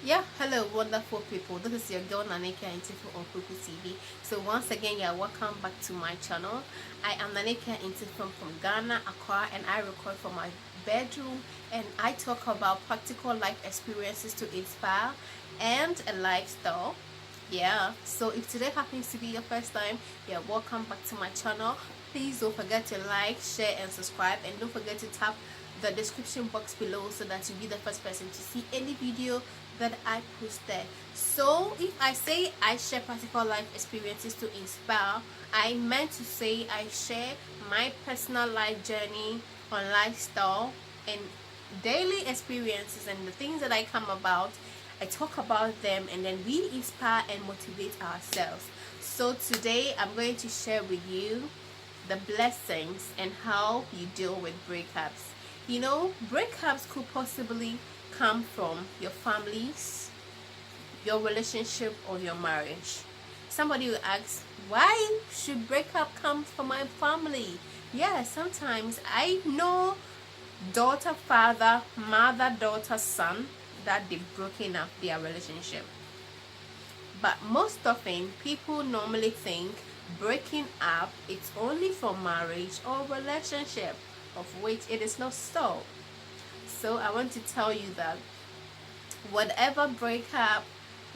Yeah, hello, wonderful people. This is your girl Naneka Intifo on Kuku TV. So once again, yeah, welcome back to my channel. I am Naneka Intifo from Ghana, Accra, and I record from my bedroom. And I talk about practical life experiences to inspire and a lifestyle. Yeah, so if today happens to be your first time, yeah, welcome back to my channel. Please don't forget to like, share, and subscribe, and don't forget to tap the description box below so that you'll be the first person to see any video that I posted. So if I say I share practical life experiences to inspire, I meant to say I share my personal life journey on lifestyle and daily experiences and the things that I come about. I talk about them and then we inspire and motivate ourselves. So today I'm going to share with you the blessings and how you deal with breakups. You know, breakups could possibly come from your families, your relationship, or your marriage. Somebody will ask, why should breakup come from my family? Yeah, sometimes I know daughter, father, mother, daughter, son that they've broken up their relationship. But most often, people normally think breaking up it's only for marriage or relationship, of which it is not so. So I want to tell you that whatever breakup,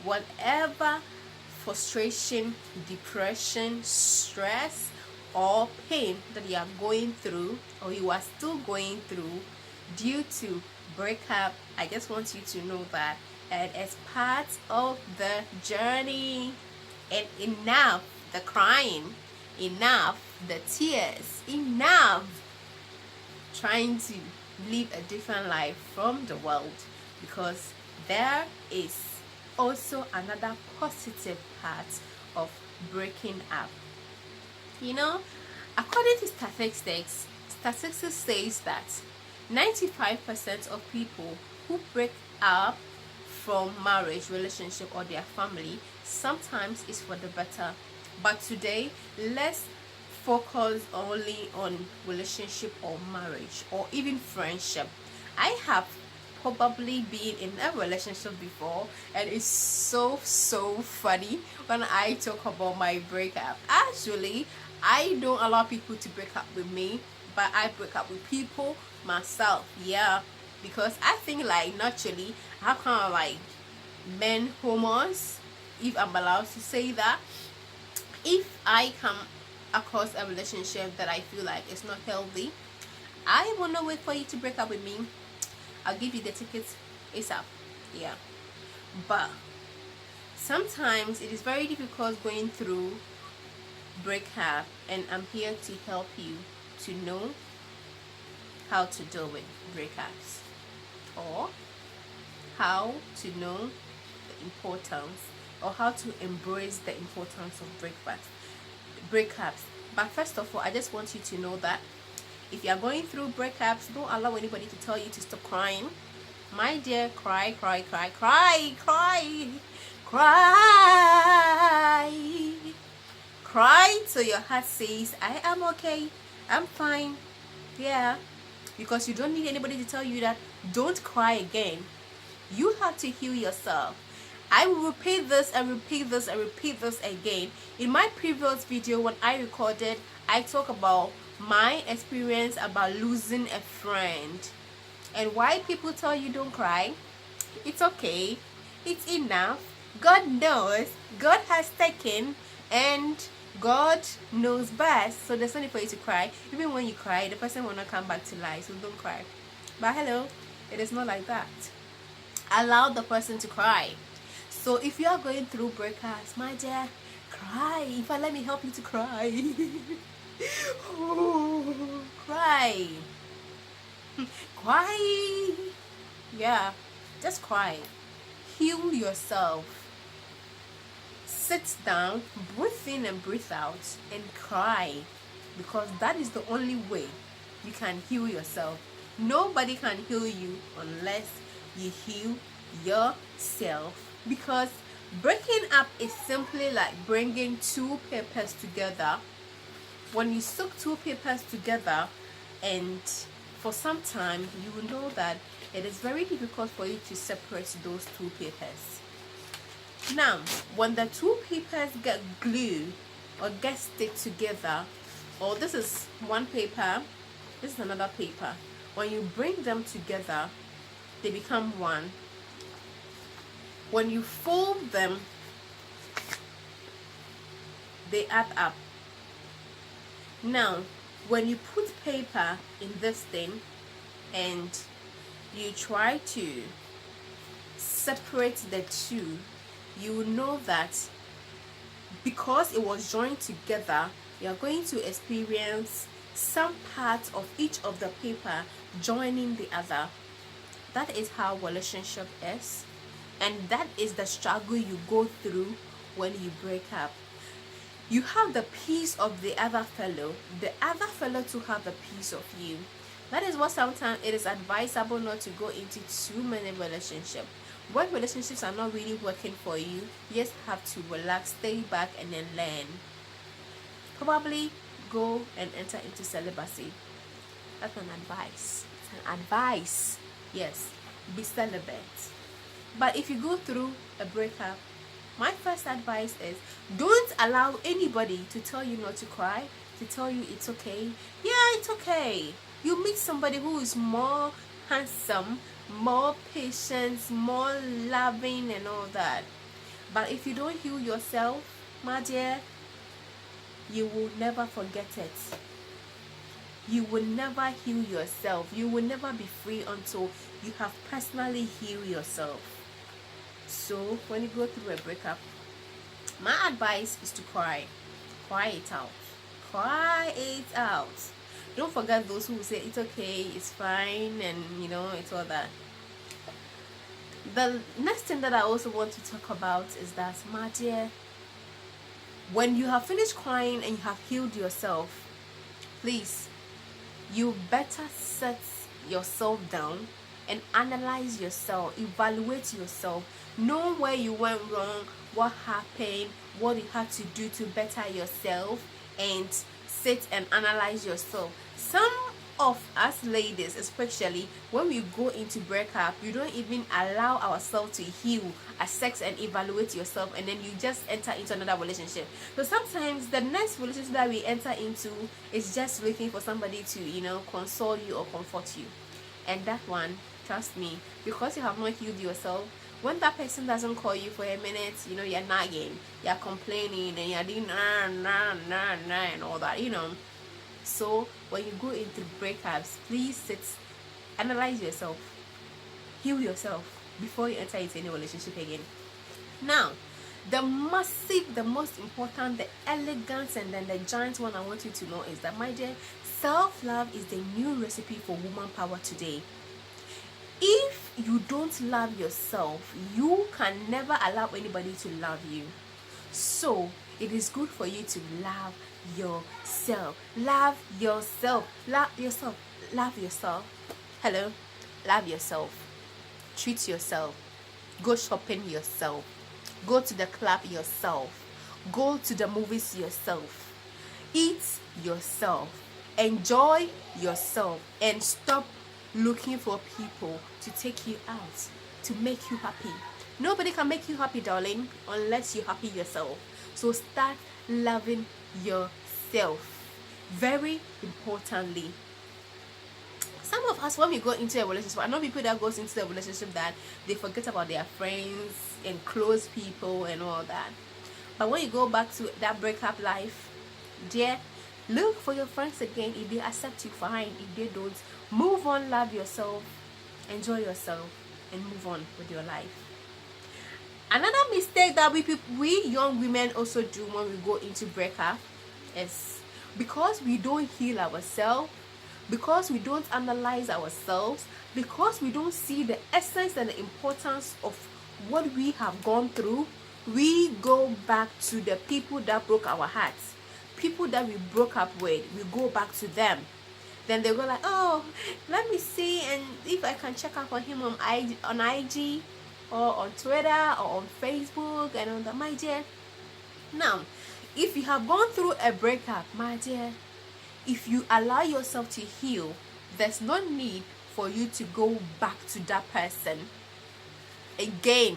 whatever frustration, depression, stress, or pain that you are going through or you are still going through due to breakup, I just want you to know that it is part of the journey. And enough the crying, enough the tears, enough trying to live a different life from the world, because there is also another positive part of breaking up. You know, according to statistics says that 95% of people who break up from marriage, relationship, or their family sometimes is for the better. But today, let's focus only on relationship or marriage or even friendship. I have probably been in a relationship before, and it's so funny when I talk about my breakup. Actually, I don't allow people to break up with me, but I break up with people myself. Yeah, because I think like naturally I have kind of like men hormones, if I'm allowed to say that. If I come across a relationship that I feel like it's not healthy, I will not wait for you to break up with me. I'll give you the tickets ASAP. Yeah. But sometimes it is very difficult going through breakup, and I'm here to help you to know how to deal with breakups, or how to know the importance, or how to embrace the importance of breakups. But first of all, I just want you to know that if you are going through breakups, don't allow anybody to tell you to stop crying. My dear, cry, cry, cry, cry, cry, cry, cry till your heart says, I am okay, I'm fine. Yeah, because you don't need anybody to tell you that don't cry again. You have to heal yourself. I will repeat this and repeat this and repeat this again. In my previous video when I recorded, I talk about my experience about losing a friend and why people tell you don't cry. It's okay, it's enough. God knows, God has taken, and God knows best. So there's no need for you to cry. Even when you cry, the person will not come back to life, so don't cry. But hello, it is not like that. Allow the person to cry. So if you are going through breakups, my dear, cry. In fact, let me help you to cry. Cry. Cry. Yeah, just cry. Heal yourself. Sit down, breathe in and breathe out, and cry, because that is the only way you can heal yourself. Nobody can heal you unless you heal yourself, because breaking up is simply like bringing two papers together. When you soak two papers together and for some time, you will know that it is very difficult for you to separate those two papers. Now, when the two papers get glued or get stick together, or this is one paper, this is another paper, when you bring them together, they become one. When you fold them, they add up. Now, when you put paper in this thing and you try to separate the two, you will know that because it was joined together, you are going to experience some part of each of the paper joining the other. That is how relationship is, and that is the struggle you go through when you break up. You have the piece of the other fellow to have the piece of you. That is what sometimes it is advisable not to go into too many relationships. When relationships are not really working for you, you just have to relax, stay back, and then learn. Probably go and enter into celibacy. That's an advice. It's an advice. Yes, be celibate. But if you go through a breakup, my first advice is don't allow anybody to tell you not to cry, to tell you it's okay. Yeah, it's okay. You meet somebody who is more handsome, more patient, more loving and all that. But if you don't heal yourself, my dear, you will never forget it. You will never heal yourself. You will never be free until you have personally healed yourself. So when you go through a breakup, my advice is to cry. Cry it out. Cry it out. Don't forget those who say it's okay, it's fine, and it's all that. The next thing that I also want to talk about is that, my dear, when you have finished crying and you have healed yourself, please, you better set yourself down and analyze yourself, evaluate yourself, know where you went wrong, what happened, what you had to do to better yourself, and sit and analyze yourself. Some of us ladies, especially when we go into breakup, you don't even allow ourselves to heal, assess and evaluate yourself, and then you just enter into another relationship. So sometimes the next relationship that we enter into is just looking for somebody to console you or comfort you, and that one, trust me, because you have not healed yourself, when that person doesn't call you for a minute, you're nagging, you're complaining, and you're doing and all that, So when you go into breakups, please sit, analyze yourself, heal yourself before you enter into any relationship again. Now, the most important, the elegant, and then the giant one I want you to know is that, my dear, self-love is the new recipe for woman power today. If you don't love yourself, you can never allow anybody to love you. So it is good for you to love yourself. Love yourself. Love yourself. Love yourself. Hello. Love yourself. Treat yourself. Go shopping yourself. Go to the club yourself. Go to the movies yourself. Eat yourself. Enjoy yourself. And stop looking for people to take you out, to make you happy. Nobody can make you happy, darling, unless you're happy yourself. So start loving yourself. Very importantly, some of us, when we go into a relationship, I know people that goes into a relationship that they forget about their friends and close people and all that. But when you go back to that breakup life, dear, look for your friends again. If they accept you, fine. If they don't, move on, love yourself, enjoy yourself, and move on with your life. Another mistake that we young women also do when we go into breakup is because we don't heal ourselves, because we don't analyze ourselves, because we don't see the essence and the importance of what we have gone through, we go back to the people that broke our hearts, people that we broke up with. We go back to them. Then they go like, oh, let me see, and if I can check up on him on IG or on Twitter or on Facebook and on the, my dear. Now, if you have gone through a breakup, my dear, if you allow yourself to heal, there's no need for you to go back to that person again.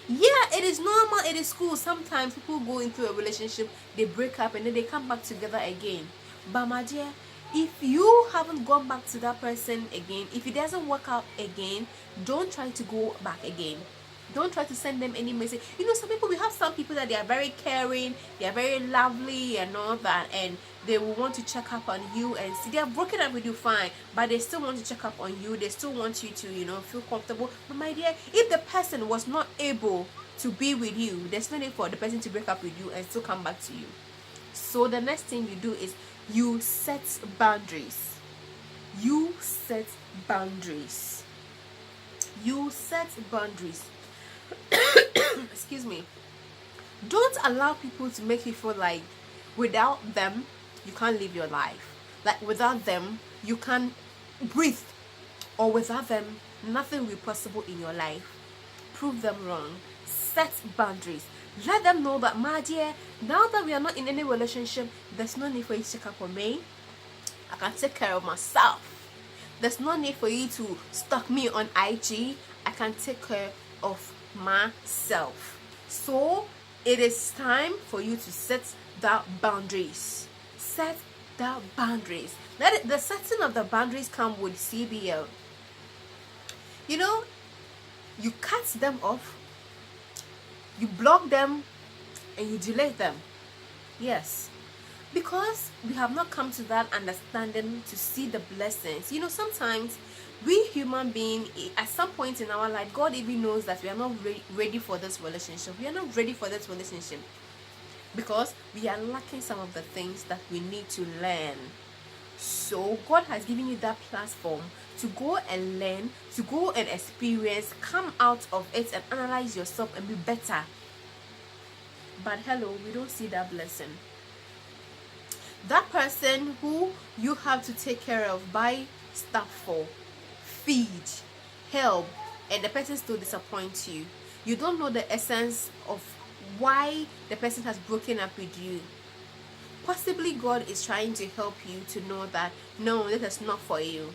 Yeah, it is normal. It is cool. Sometimes people go into a relationship, they break up, and then they come back together again. But my dear, if you haven't gone back to that person again, if it doesn't work out again, don't try to go back again. Don't try to send them any message. You know, some people, we have some people that they are very caring, they are very lovely and all that, and they will want to check up on you and see. They are broken up with you, fine, but they still want to check up on you. They still want you to, you know, feel comfortable. But my dear, if the person was not able to be with you, there's no need for the person to break up with you and still come back to you. So the next thing you do is you set boundaries. You set boundaries. You set boundaries. Excuse me. Don't allow people to make you feel like without them you can't live your life, like without them you can't breathe, or without them nothing will be possible in your life. Prove them wrong. Set boundaries. Let them know that, my dear, now that we are not in any relationship, there's no need for you to check up on me. I can take care of myself. There's no need for you to stalk me on IG. I can take care of myself. So it is time for you to set that boundaries. Set the boundaries. The setting of the boundaries come with CBL. You know, you cut them off, you block them, and you delete them. Yes, because we have not come to that understanding to see the blessings. You know, sometimes we human beings, at some point in our life, God even knows that we are not ready for this relationship. We are not ready for this relationship because we are lacking some of the things that we need to learn. So God has given you that platform to go and learn, to go and experience, come out of it and analyze yourself and be better. But hello, we don't see that blessing. That person who you have to take care of, buy stuff for, feed, help, and the person still disappoints you. You don't know the essence of why the person has broken up with you. Possibly God is trying to help you to know that no, this is not for you.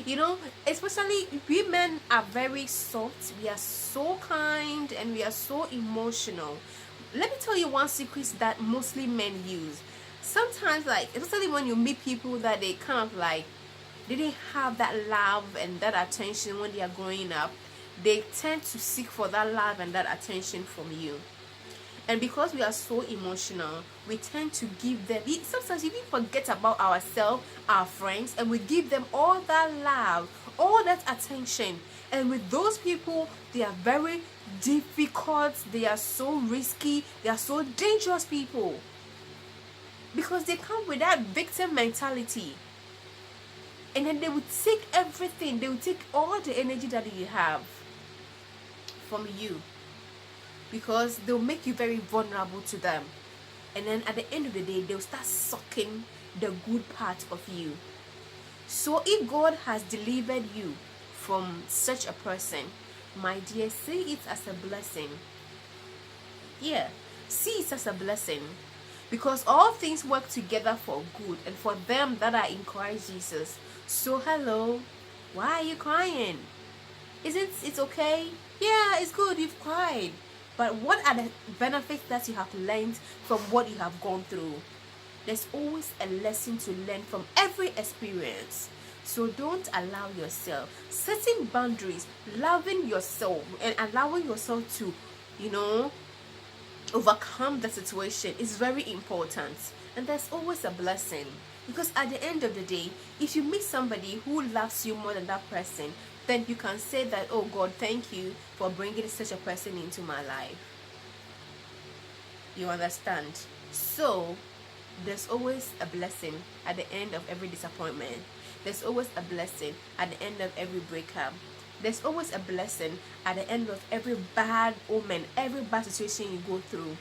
You know, especially women are very soft. We are so kind and we are so emotional. Let me tell you one secret that mostly men use. Sometimes, like, especially when you meet people that they kind of like, they didn't have that love and that attention when they are growing up, they tend to seek for that love and that attention from you. And because we are so emotional, we tend to give them, sometimes we even forget about ourselves, our friends, and we give them all that love, all that attention. And with those people, they are very difficult, they are so risky, they are so dangerous people. Because they come with that victim mentality. And then they will take everything, they will take all the energy that you have from you. Because they'll make you very vulnerable to them. And then at the end of the day, they'll start sucking the good part of you. So if God has delivered you from such a person, my dear, see it as a blessing. Yeah, see it as a blessing. Because all things work together for good and for them that are in Christ Jesus. So hello, why are you crying? Isn't it okay? Yeah, it's good, you've cried. But what are the benefits that you have learned from what you have gone through? There's always a lesson to learn from every experience. So don't allow yourself. Setting boundaries, loving yourself, and allowing yourself to, overcome the situation is very important. And there's always a blessing. Because at the end of the day, if you meet somebody who loves you more than that person, then you can say that, oh God, thank you for bringing such a person into my life. You understand? So there's always a blessing at the end of every disappointment. There's always a blessing at the end of every breakup. There's always a blessing at the end of every bad omen, every bad situation you go through.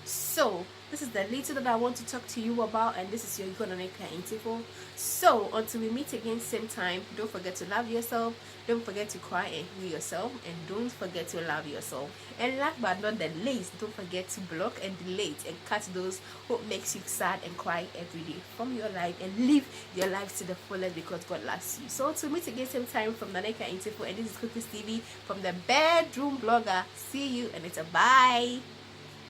So this is the little that I want to talk to you about, and this is your Ikonaneka Intifo. So until we meet again same time, don't forget to love yourself, don't forget to cry and heal yourself, and don't forget to love yourself. And last but not the least, don't forget to block and delete and cut those who makes you sad and cry every day from your life, and live your life to the fullest because God loves you. So to meet again same time from Naneka Intifo, and this is Cookies TV from the bedroom blogger. See you, and it's a bye.